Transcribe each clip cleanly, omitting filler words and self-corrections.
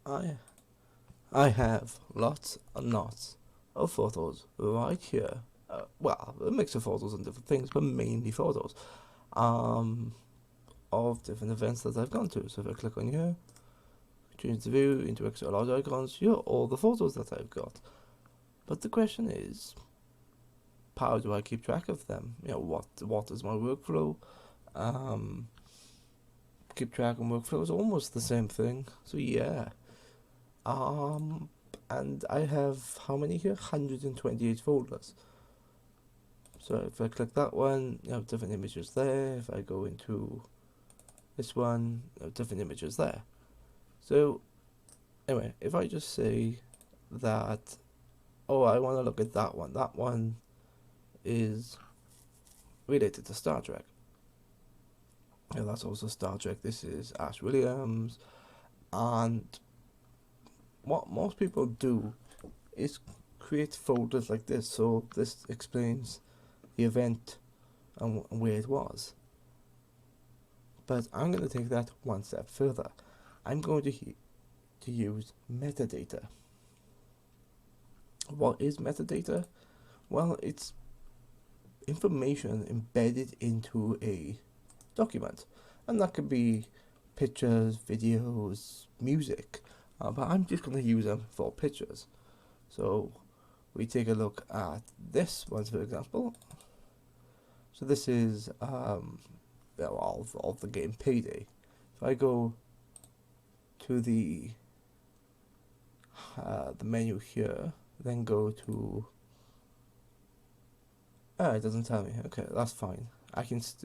I I have lots and lots of photos right here. Well, a mix of photos and different things, but mainly photos. Um, of different events that I've gone to. So if I click on here, change the view into extra large icons, here are all the photos that I've got. But the question is, how do I keep track of them? What is my workflow? Um, Keep track and workflow is almost the same thing. So yeah. Um, and I have how many here? 128 folders. So if I click that one, you have different images there. If I go into this one, you have different images there. So anyway, if I just say that, oh, I want to look at that one is related to Star Trek. Yeah, that's also Star Trek. This is Ash Williams. And what most people do is create folders like this. So this explains the event and where it was. But I'm going to take that one step further. I'm going to use metadata. What is metadata? Well, it's information embedded into a document, and that could be pictures, videos, music, but I'm just going to use them for pictures. So we take a look at this one, for example. So this is of the game Payday. If I go to the menu here, then go to it doesn't tell me. Okay, that's fine. I can it's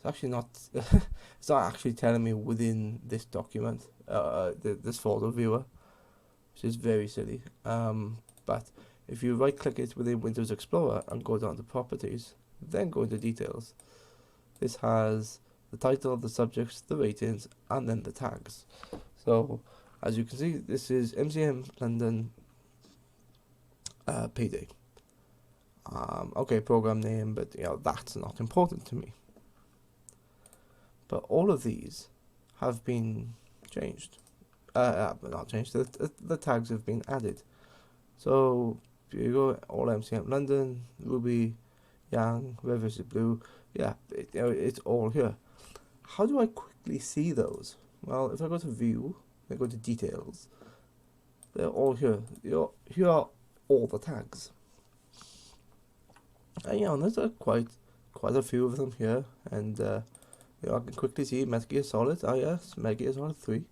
actually not it's not actually telling me within this document, this folder viewer, which is very silly. But if you right click it within Windows Explorer and go down to properties, then go into details, this has the title, the subjects, the ratings, and then the tags. So as you can see, this is MCM London Payday. Okay, program name, but that's not important to me. But all of these have been changed. Not changed. The tags have been added. So if you go all MCM London, Ruby, Yang, Red vs Blue, yeah, it's all here. How do I quickly see those? Well, if I go to View, I go to Details, they're all here. Here are all the tags. And there's quite a few of them here, and I can quickly see Metal Gear Solid. Yes, Metal Gear Solid 3.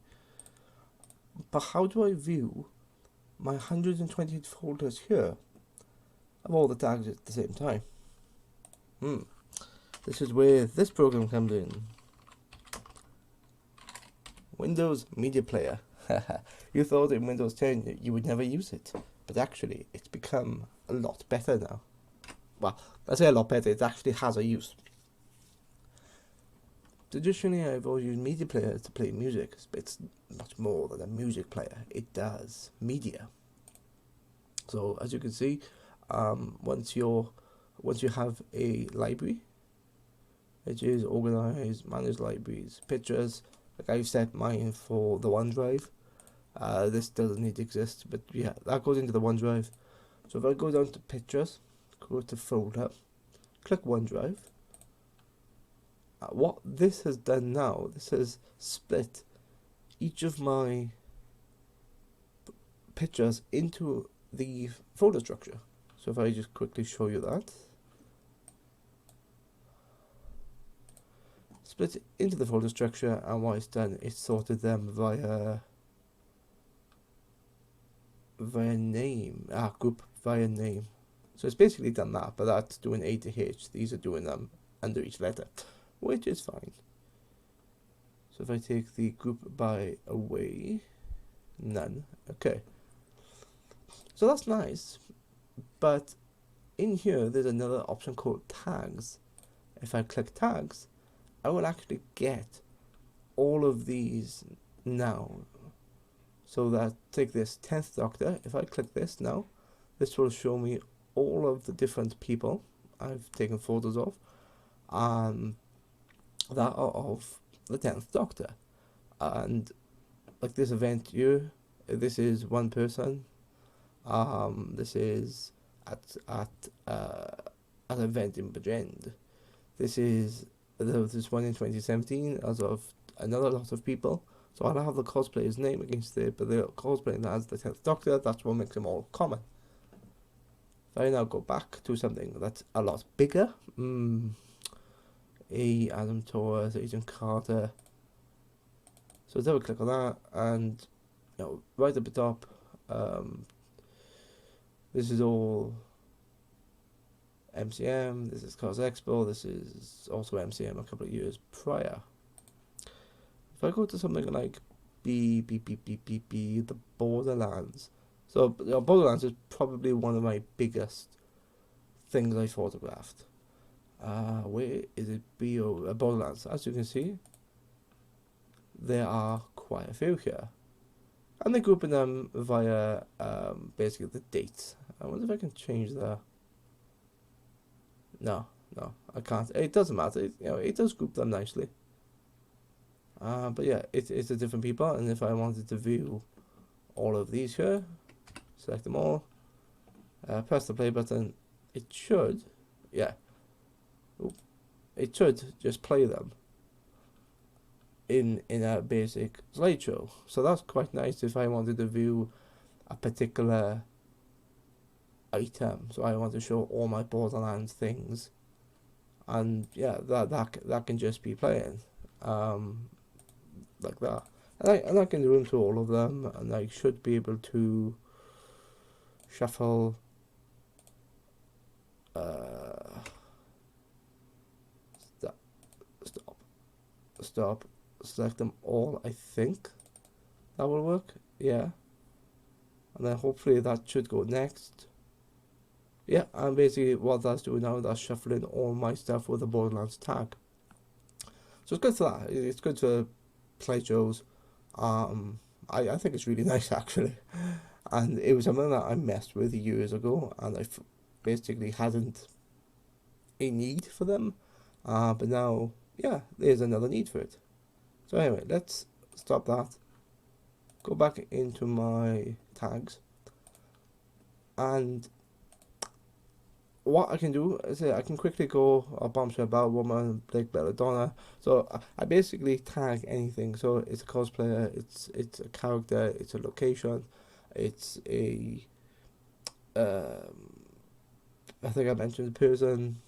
But how do I view my 128 folders here of all the tags at the same time? This is where this program comes in. Windows Media Player. You thought in Windows 10 you would never use it, but actually it's become a lot better now. Well, I say a lot better, it actually has a use. Traditionally, I've always used media players to play music, but it's much more than a music player. It does media. So as you can see, once you have a library, which is organized, manage libraries, pictures. Like I've set mine for the OneDrive. This doesn't need to exist, but yeah, that goes into the OneDrive. So if I go down to pictures, go to folder, click OneDrive. What this has done now, this has split each of my pictures into the folder structure. So if I just quickly show you that, split it into the folder structure, and what it's done, it's sorted them via name, group via name. So it's basically done that, but that's doing A to H. These are doing them under each letter, which is fine. So if I take the group by away, none. Okay. So that's nice, but in here there's another option called tags. If I click tags, I will actually get all of these now. So that, take this 10th Doctor, if I click this now, this will show me all of the different people I've taken photos of, that are of the 10th Doctor. And like this event here, this is one person. This is at an event in Bajend. This is this one in 2017 as of another lot of people. So I'll have the cosplayer's name against it, but the cosplayer as the 10th Doctor, that's what makes them all common. If I now go back to something that's a lot bigger, Adam Torres, Agent Carter. So double click on that, and right at the top, this is all MCM, this is Cos Expo, this is also MCM a couple of years prior. If I go to something like the Borderlands, so Borderlands is probably one of my biggest things I photographed. Where is it? Borderlands. As you can see, there are quite a few here, and they're grouping them via basically the dates. I wonder if I can change that. No, I can't. It doesn't matter. It does group them nicely. But yeah, it's the different people, and if I wanted to view all of these here, select them all, press the play button. It should, yeah. It should just play them in a basic slideshow. So that's quite nice if I wanted to view a particular item. So I want to show all my Borderlands things, and yeah, that can just be playing like that. And I can do them to all of them, and I should be able to shuffle. Stop, select them all. I think that will work. Yeah, and then hopefully that should go next. Yeah, and basically what that's doing now, that's shuffling all my stuff with the Borderlands tag. So it's good for that. It's good for slideshows. I think it's really nice actually, and it was something that I messed with years ago, and I basically hadn't a need for them, but now, yeah, there's another need for it. So anyway, let's stop that, go back into my tags, and what I can do is I can quickly go a bombshell about woman, Blake Belladonna. So I basically tag anything. So it's a cosplayer, it's a character, it's a location, it's a I think I mentioned the person.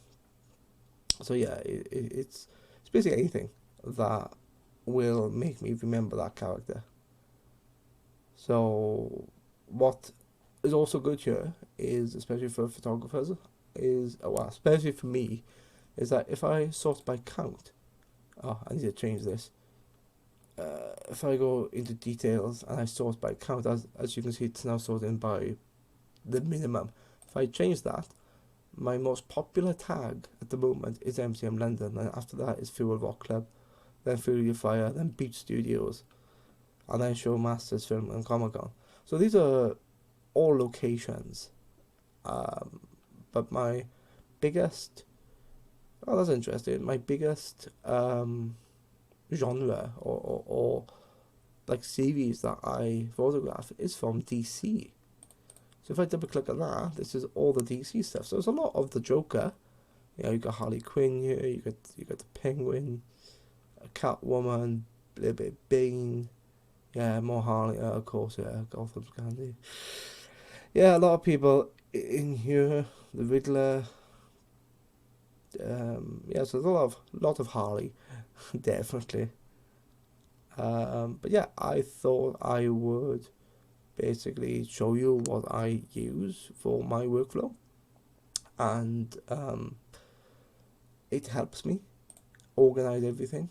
So yeah, it's basically anything that will make me remember that character. So what is also good here is, especially for photographers, is, well, especially for me, is that if I sort by count, I need to change this. If I go into details and I sort by count, as you can see, it's now sorted by the minimum. If I change that, my most popular tag at the moment is MCM London, and after that is Fuel Rock Club, then Fury of Fire, then Beach Studios, and then Show Masters Film and Comic Con. So these are all locations. But my biggest, that's interesting, my biggest genre or like series that I photograph is from DC. So if I double click on that, this is all the DC stuff. So there's a lot of the Joker. You got Harley Quinn here, you got the Penguin, Catwoman, a little bit of Bane, yeah, more Harley, of course, yeah, Gotham's Candy. Yeah, a lot of people in here, the Riddler. Yeah, so there's a lot of Harley, definitely. But yeah, I thought I would basically show you what I use for my workflow, and it helps me organize everything.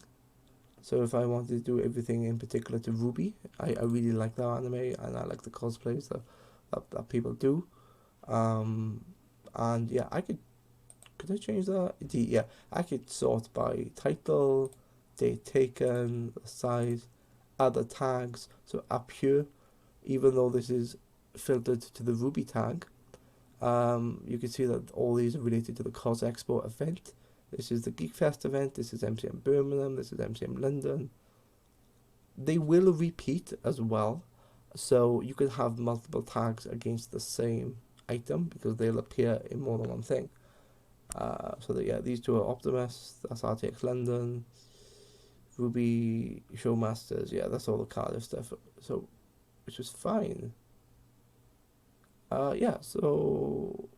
So if I wanted to do everything in particular to Ruby, I really like that anime, and I like the cosplays that people do. And yeah, could I change that? Yeah, I could sort by title, date taken, size, other tags. So up here, even though this is filtered to the Ruby tag, you can see that all these are related to the Cos Expo event. This is the Geek Fest event, this is MCM Birmingham, this is MCM London. They will repeat as well, so you can have multiple tags against the same item because they'll appear in more than one thing. So that, yeah, these two are Optimus, that's RTX London, Ruby Showmasters, yeah, that's all the Cardiff stuff. So, which is fine. Yeah, so,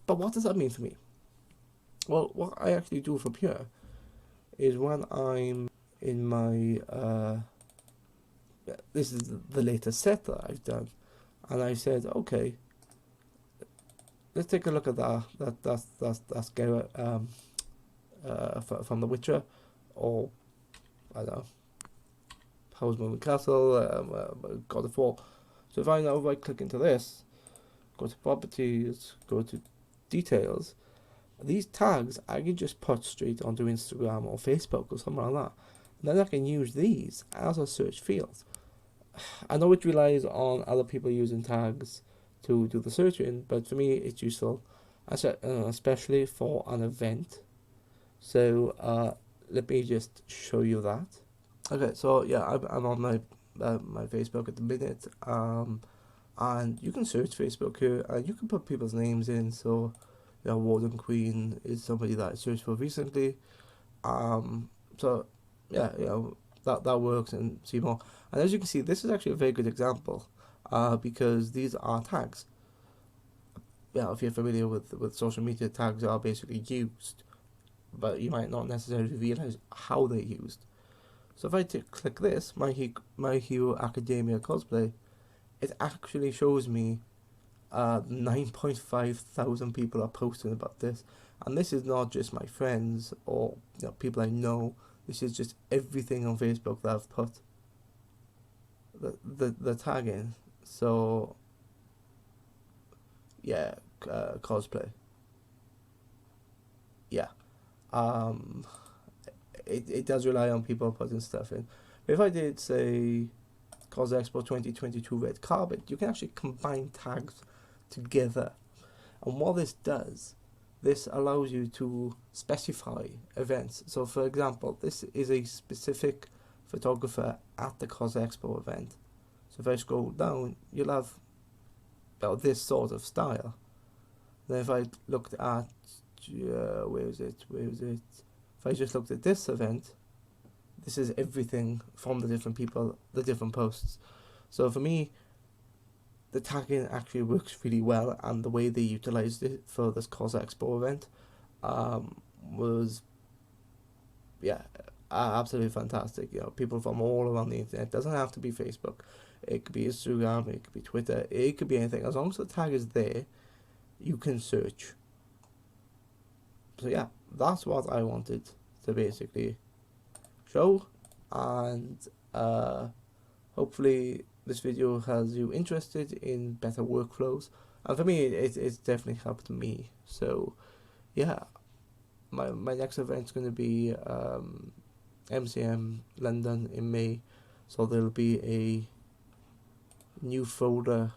but what does that mean for me? Well, what I actually do from here is when I'm in my, this is the latest set that I've done, and I said, okay, let's take a look at that's Geralt, from The Witcher, or I don't know, Housemoving Castle, God of War. So if I now right click into this, go to properties, go to details, these tags I can just put straight onto Instagram or Facebook or something like that. And then I can use these as a search field. I know it relies on other people using tags to do the searching, but for me it's useful, especially for an event. So let me just show you that. Okay, so yeah, I'm on my Facebook at the minute, and you can search Facebook here, and you can put people's names in. So, Warden Queen is somebody that I searched for recently. So yeah, that works, and see more. And as you can see, this is actually a very good example, because these are tags. Yeah, if you're familiar with social media, tags are basically used, but you might not necessarily realize how they're used. So if I click this, My Hero Academia cosplay, it actually shows me 9.5 thousand people are posting about this, and this is not just my friends or people I know. This is just everything on Facebook that I've put the tag in. So yeah, cosplay. Yeah, um, it does rely on people putting stuff in. If I did say Cos Expo 2022 red carpet, you can actually combine tags together. And what this does, this allows you to specify events. So for example, this is a specific photographer at the Cos Expo event. So if I scroll down, you'll have this sort of style. Then if I looked at, where is it? If I just looked at this event, this is everything from the different people, the different posts. So for me, the tagging actually works really well, and the way they utilized it for this Cos Expo event was, yeah, absolutely fantastic. People from all around the internet. It doesn't have to be Facebook. It could be Instagram. It could be Twitter. It could be anything. As long as the tag is there, you can search. So yeah, that's what I wanted to basically show, and hopefully this video has you interested in better workflows, and for me it's definitely helped me. So yeah, my next event's going to be MCM London in May, so there'll be a new folder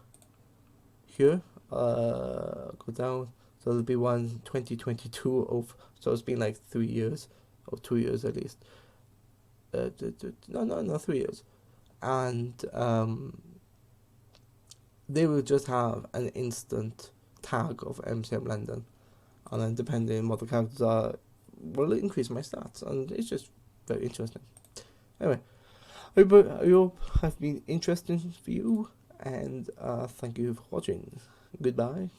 here, go down, so there'll be one 2022 of, so it's been like 3 years or 2 years at least, no 3 years, and they will just have an instant tag of MCM London, and then depending on what the characters are, will increase my stats, and it's just very interesting. Anyway, I hope have been interesting for you, and thank you for watching. Goodbye.